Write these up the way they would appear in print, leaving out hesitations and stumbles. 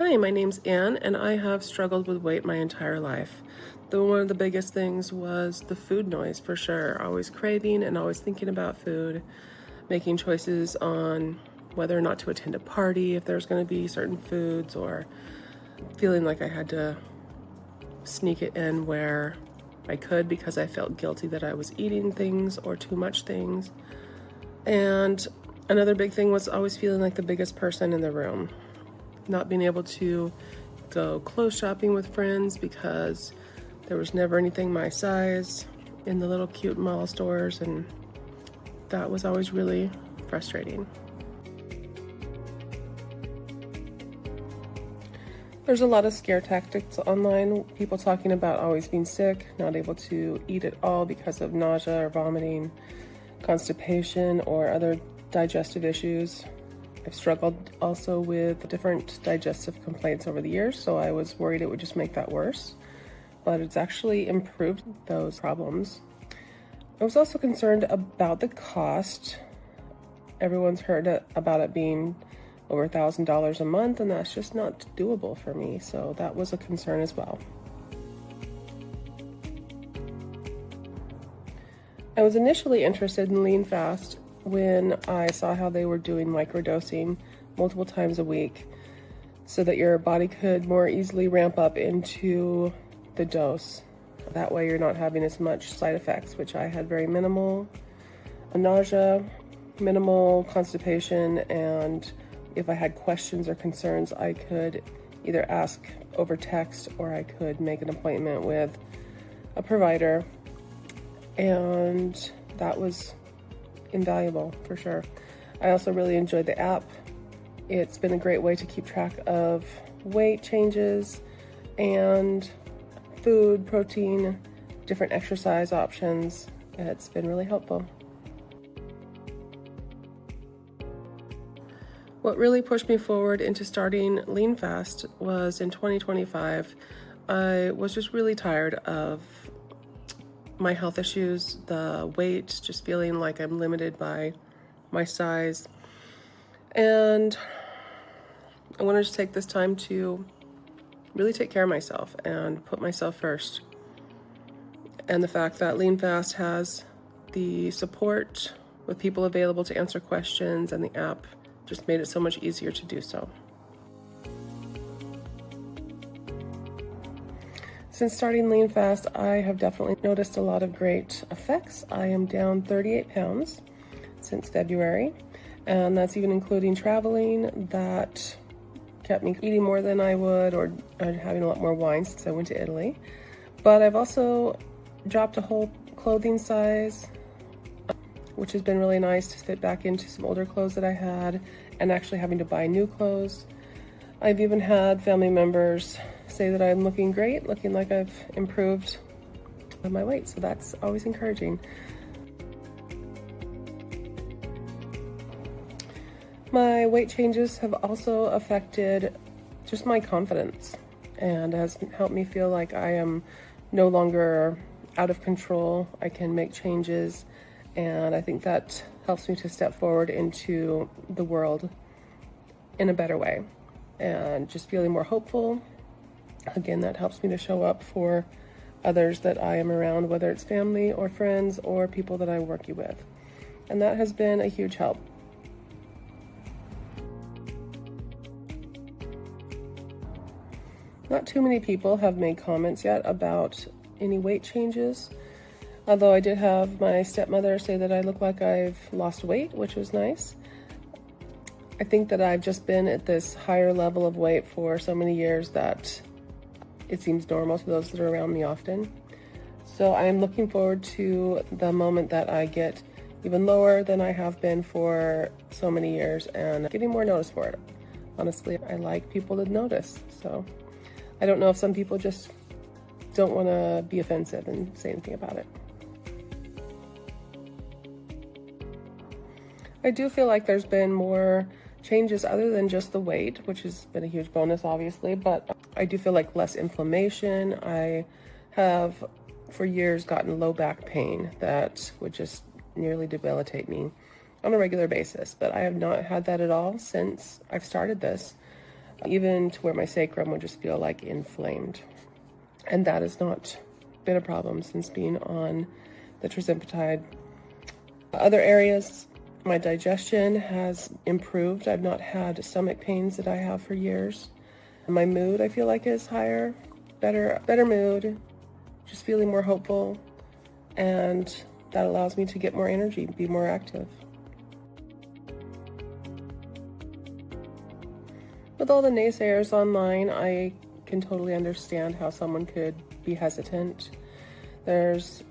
Hi, my name's Anne, and I have struggled with weight my entire life. One of the biggest things was the food noise, for sure. Always craving and always thinking about food, making choices on whether or not to attend a party, if there's going to be certain foods, or feeling like I had to sneak it in where I could because I felt guilty that I was eating things or too much things. And another big thing was always feeling like the biggest person in the room. Not being able to go clothes shopping with friends because there was never anything my size in the little cute mall stores, and that was always really frustrating. There's a lot of scare tactics online, people talking about always being sick, not able to eat at all because of nausea or vomiting, constipation, or other digestive issues. I've struggled also with different digestive complaints over the years, so I was worried it would just make that worse, but it's actually improved those problems. I was also concerned about the cost. Everyone's heard about it being over $1,000 a month, and that's just not doable for me, so that was a concern as well. I was initially interested in LeanFast when I saw how they were doing microdosing multiple times a week so that your body could more easily ramp up into the dose. That way you're not having as much side effects, which I had very minimal nausea, minimal constipation, and if I had questions or concerns, I could either ask over text or I could make an appointment with a provider, and that was invaluable for sure. I also really enjoyed the app. It's been a great way to keep track of weight changes and food, protein, different exercise options. It's been really helpful. What really pushed me forward into starting LeanFast was in 2025. I was just really tired of my health issues, the weight, just feeling like I'm limited by my size. And I wanted to take this time to really take care of myself and put myself first. And the fact that LeanFast has the support with people available to answer questions, and the app just made it so much easier to do so. Since starting LeanFast, I have definitely noticed a lot of great effects. I am down 38 pounds since February, and that's even including traveling. That kept me eating more than I would, or having a lot more wine since I went to Italy. But I've also dropped a whole clothing size, which has been really nice to fit back into some older clothes that I had, and actually having to buy new clothes. I've even had family members say that I'm looking great, looking like I've improved my weight, so that's always encouraging. My weight changes have also affected just my confidence, and has helped me feel like I am no longer out of control. I can make changes, and I think that helps me to step forward into the world in a better way, and just feeling more hopeful. Again, that helps me to show up for others that I am around, whether it's family or friends or people that I'm working with. And that has been a huge help. Not too many people have made comments yet about any weight changes, although I did have my stepmother say that I look like I've lost weight, which was nice. I think that I've just been at this higher level of weight for so many years that it seems normal to those that are around me often. So I am looking forward to the moment that I get even lower than I have been for so many years, and getting more notice for it. Honestly, I like people to notice. So I don't know if some people just don't want to be offensive and say anything about it. I do feel like there's been more changes other than just the weight, which has been a huge bonus, obviously, but I do feel like less inflammation. I have for years gotten low back pain that would just nearly debilitate me on a regular basis, but I have not had that at all since I've started this. even to where my sacrum would just feel like inflamed. And that has not been a problem since being on the tirzepatide. Other areas, my digestion has improved. I've not had stomach pains that I have for years. My mood, I feel like, is higher, better mood, just feeling more hopeful, and that allows me to get more energy, be more active. With all the naysayers online, I can totally understand how someone could be hesitant. There's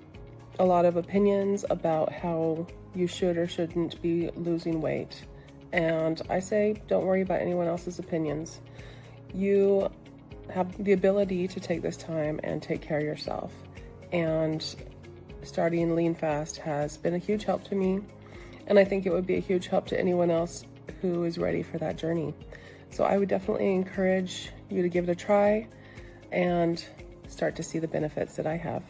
a lot of opinions about how you should or shouldn't be losing weight. And I say, don't worry about anyone else's opinions. You have the ability to take this time and take care of yourself. And starting Lean Fast has been a huge help to me. And I think it would be a huge help to anyone else who is ready for that journey. So I would definitely encourage you to give it a try and start to see the benefits that I have.